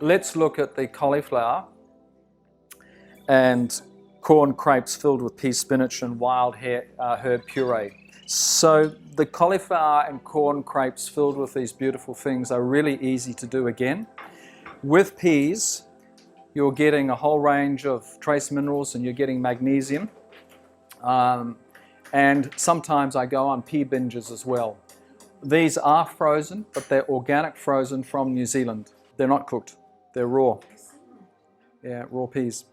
let's look at the cauliflower and corn crepes filled with pea, spinach and wild herb puree. So the cauliflower and corn crepes filled with these beautiful things are really easy to do again. With peas, you're getting a whole range of trace minerals and you're getting magnesium. And sometimes I go on pea binges as well. These are frozen, but they're organic frozen from New Zealand. They're not cooked, they're raw. Yeah, raw peas.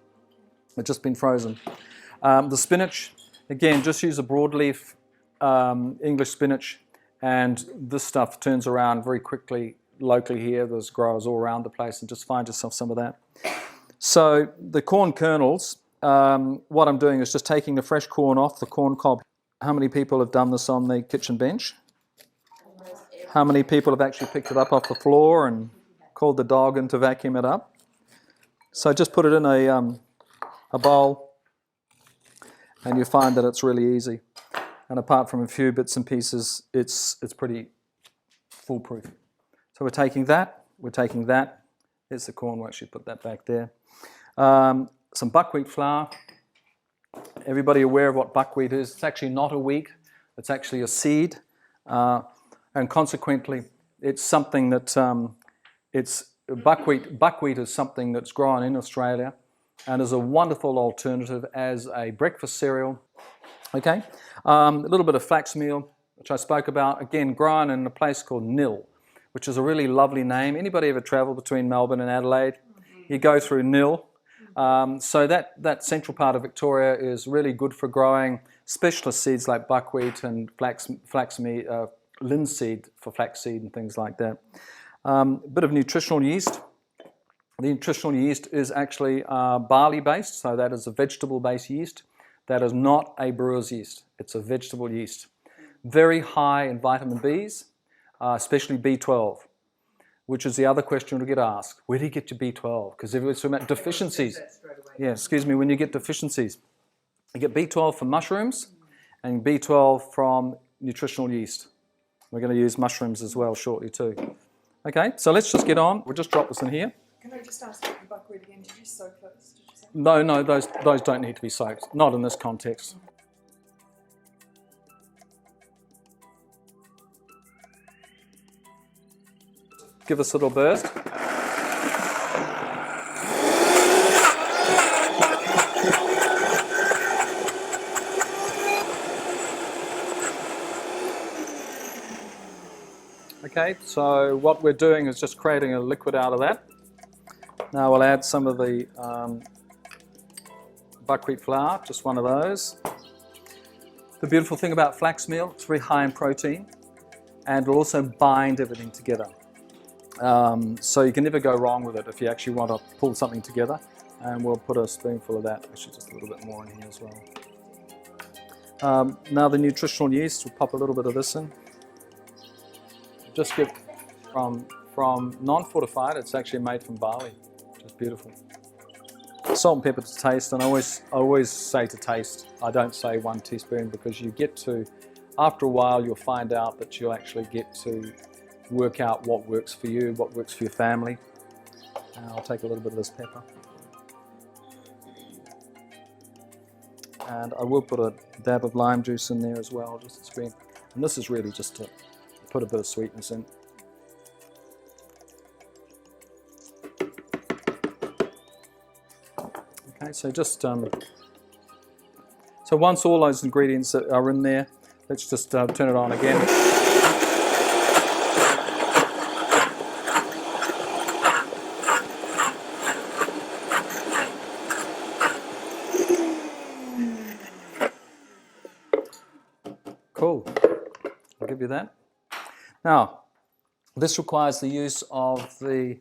They've just been frozen. The spinach, again, just use a broadleaf English spinach, and this stuff turns around very quickly locally here. There's growers all around the place, and just find yourself some of that. So the corn kernels, what I'm doing is just taking the fresh corn off the corn cob. How many people have done this on the kitchen bench? How many people have actually picked it up off the floor and called the dog in to vacuum it up? So just put it in a bowl, and you find that it's really easy. And apart from a few bits and pieces, it's pretty foolproof. So we're taking that. Here's the corn, we'll actually put that back there. Some buckwheat flour. Everybody aware of what buckwheat is? It's actually not a wheat, it's actually a seed. And consequently, it's something that, buckwheat is something that's grown in Australia and is a wonderful alternative as a breakfast cereal. Okay, a little bit of flax meal, which I spoke about, again grown in a place called Nil, which is a really lovely name. Anybody ever travel between Melbourne and Adelaide? You go through Nil. So that central part of Victoria is really good for growing specialist seeds like buckwheat and linseed for flaxseed and things like that. A bit of nutritional yeast. The nutritional yeast is actually barley based, so that is a vegetable based yeast. That is not a brewer's yeast, it's a vegetable yeast. Very high in vitamin Bs, especially B12, which is the other question we get asked. Where do you get your B12? Because everyone's talking about deficiencies. Yeah, excuse me, when you get deficiencies. You get B12 from mushrooms and B12 from nutritional yeast. We're going to use mushrooms as well shortly too. Okay, so let's just get on. We'll just drop this in here. Can I just ask about the buckwheat again? Did you soak those? Did you say? No, those don't need to be soaked. Not in this context. Give us a little burst. Okay, so what we're doing is just creating a liquid out of that. Now we'll add some of the buckwheat flour, just one of those. The beautiful thing about flax meal, it's very high in protein and it'll also bind everything together. So you can never go wrong with it if you actually want to pull something together. And we'll put a spoonful of that, actually just a little bit more in here as well. Now the nutritional yeast, we'll pop a little bit of this in. Just get from non-fortified, it's actually made from barley, which is beautiful. Salt and pepper to taste, and I always say to taste. I don't say 1 teaspoon because you get to, after a while you'll find out that you'll actually get to work out what works for you, what works for your family. I'll take a little bit of this pepper. And I will put a dab of lime juice in there as well, just to screen. And this is really just to put a bit of sweetness in. Okay, so just so once all those ingredients are in there, let's just turn it on again. Cool. I'll give you that. Now, this requires the use of the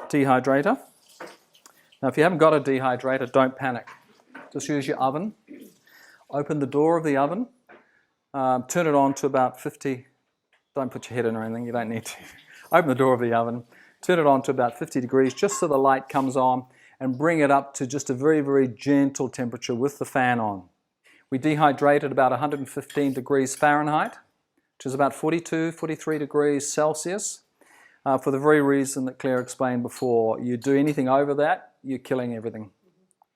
dehydrator. Now, if you haven't got a dehydrator, don't panic. Just use your oven. Open the door of the oven. Turn it on to about 50. Don't put your head in or anything, you don't need to. Open the door of the oven. Turn it on to about 50 degrees, just so the light comes on, and bring it up to just a very, very gentle temperature with the fan on. We dehydrate at about 115 degrees Fahrenheit, which is about 42, 43 degrees Celsius. for the very reason that Claire explained before. You do anything over that, you're killing everything. Is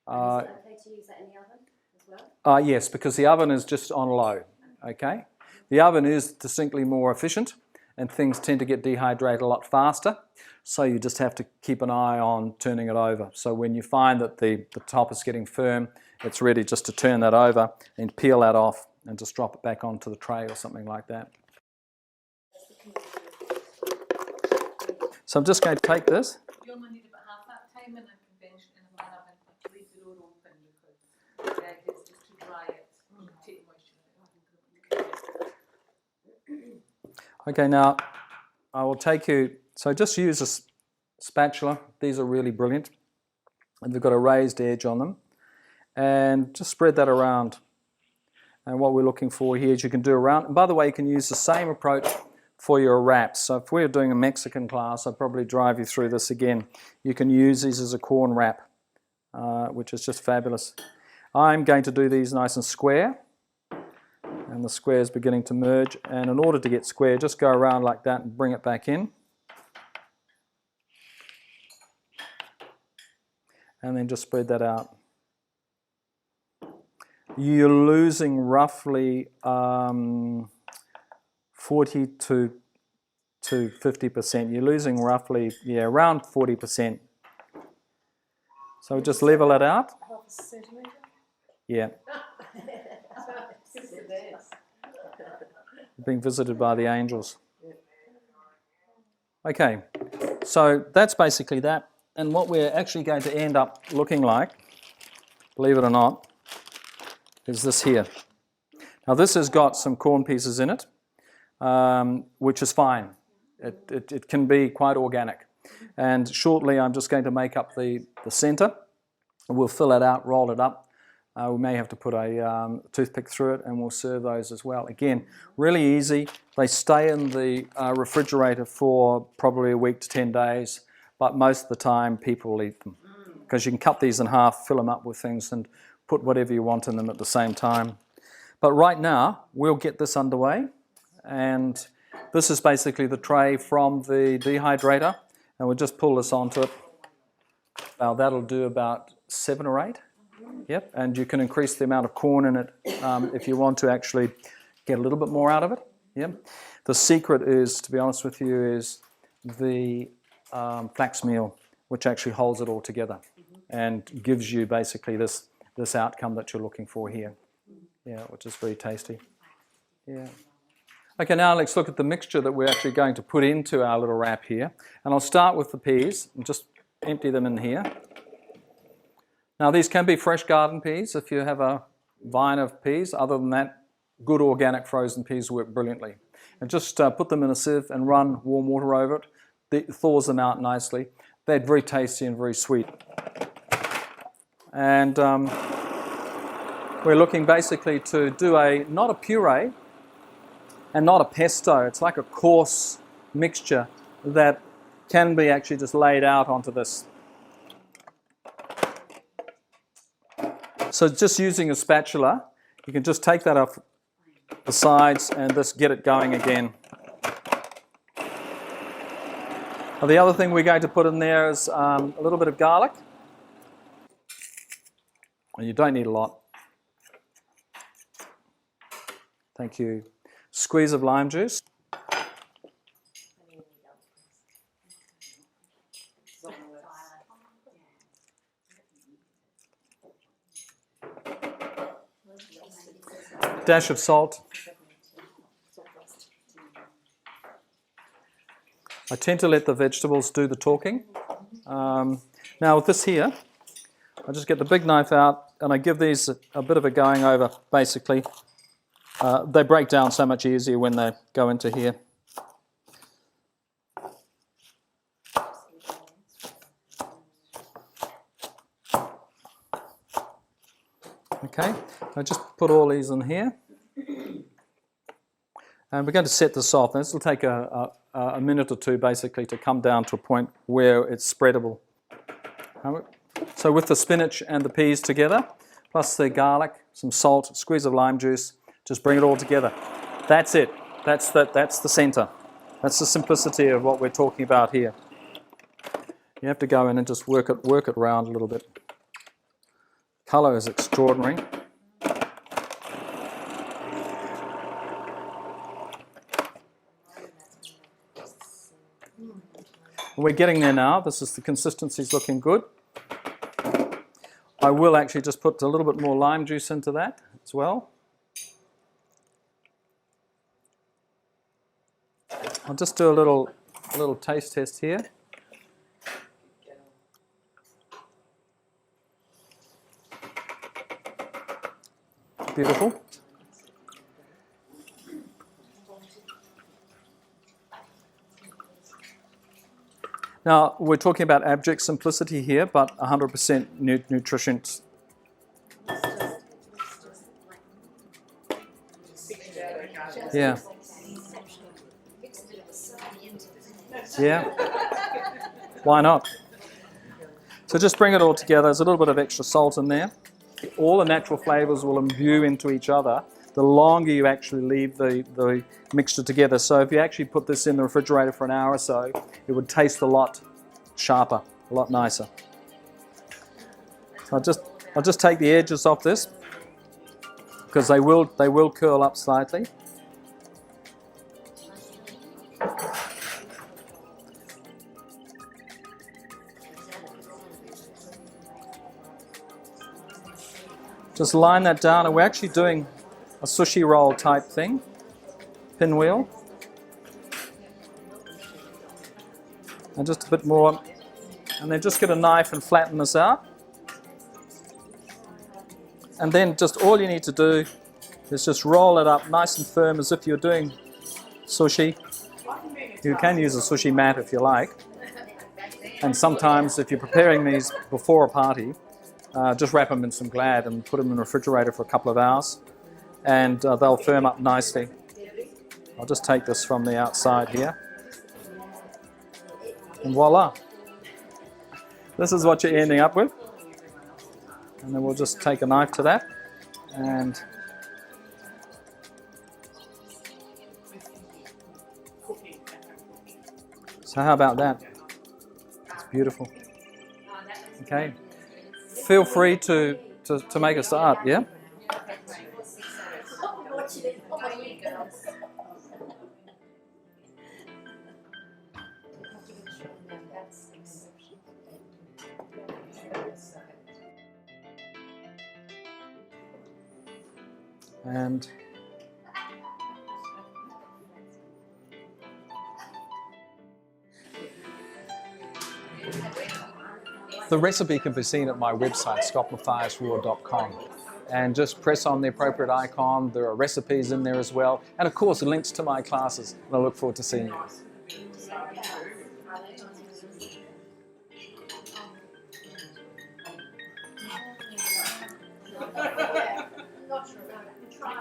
it okay to use that in the oven as well? Yes, because the oven is just on low, okay? The oven is distinctly more efficient and things tend to get dehydrated a lot faster, so you just have to keep an eye on turning it over. So when you find that the top is getting firm, it's ready just to turn that over and peel that off and just drop it back onto the tray or something like that. So I'm just going to take this. You only need about half that time in a convention in a man oven, but leave the door open because the idea is just to dry it, take moisture out. Okay, now I will take you, so just use a spatula. These are really brilliant. And they've got a raised edge on them. And just spread that around. And what we're looking for here is you can do around, and by the way, you can use the same approach for your wraps. So if we were doing a Mexican class, I'd probably drive you through this again. You can use these as a corn wrap, which is just fabulous. I'm going to do these nice and square. And the square is beginning to merge. And in order to get square, just go around like that and bring it back in. And then just spread that out. You're losing roughly 40 to 50%. You're losing roughly, around 40%. So just level it out. Half a centimetre? Yeah. Being visited by the angels. Okay, so that's basically that. And what we're actually going to end up looking like, believe it or not, is this here. Now this has got some corn pieces in it, which is fine. It can be quite organic. And shortly I'm just going to make up the center. We'll fill it out, roll it up. We may have to put a toothpick through it and we'll serve those as well. Again, really easy. They stay in the refrigerator for probably a week to 10 days, but most of the time people will eat them. Because you can cut these in half, fill them up with things and put whatever you want in them at the same time. But right now, we'll get this underway. And this is basically the tray from the dehydrator. And we'll just pull this onto it. Now that'll do about 7 or 8. Yep, and you can increase the amount of corn in it if you want to actually get a little bit more out of it. Yep. The secret is, to be honest with you, is the flax meal, which actually holds it all together and gives you basically this outcome that you're looking for here. Yeah, which is very tasty. Yeah. Okay, now let's look at the mixture that we're actually going to put into our little wrap here. And I'll start with the peas and just empty them in here. Now these can be fresh garden peas if you have a vine of peas. Other than that, good organic frozen peas work brilliantly. And just put them in a sieve and run warm water over it. It thaws them out nicely. They're very tasty and very sweet. And we're looking basically to do not a puree and not a pesto. It's like a coarse mixture that can be actually just laid out onto this. So just using a spatula, you can just take that off the sides and just get it going again. Now the other thing we're going to put in there is a little bit of garlic. And you don't need a lot. Thank you. Squeeze of lime juice. Dash of salt. I tend to let the vegetables do the talking. Now with this here, I just get the big knife out and I give these a bit of a going over, basically. They break down so much easier when they go into here. Okay, I just put all these in here. And we're going to set this off. This will take a minute or two basically to come down to a point where it's spreadable. So with the spinach and the peas together, plus the garlic, some salt, squeeze of lime juice, just bring it all together. That's it. That's the center. That's the simplicity of what we're talking about here. You have to go in and just work it around a little bit. Colour is extraordinary. We're getting there now. This is the consistency's looking good. I will actually just put a little bit more lime juice into that as well. I'll just do a little taste test here. Beautiful. Now, we're talking about abject simplicity here, but 100% nutrition. Yeah. Yeah. Why not? So just bring it all together. There's a little bit of extra salt in there. All the natural flavors will imbue into each other the longer you actually leave the mixture together. So if you actually put this in the refrigerator for an hour or so, it would taste a lot sharper, a lot nicer. So I'll just take the edges off this because they will curl up slightly. Just line that down, and we're actually doing a sushi roll type thing, pinwheel. And just a bit more, and then just get a knife and flatten this out. And then just all you need to do is just roll it up nice and firm as if you're doing sushi. You can use a sushi mat if you like. And sometimes if you're preparing these before a party, just wrap them in some Glad and put them in the refrigerator for a couple of hours, and they'll firm up nicely. I'll just take this from the outside here, and voila. This is what you're ending up with. And then we'll just take a knife to that, and so how about that? It's beautiful. Okay. Feel free to make a start, yeah? And the recipe can be seen at my website, scottmathiasraw.com. And just press on the appropriate icon. There are recipes in there as well. And of course, links to my classes. And I look forward to seeing you. Not sure about it. Try.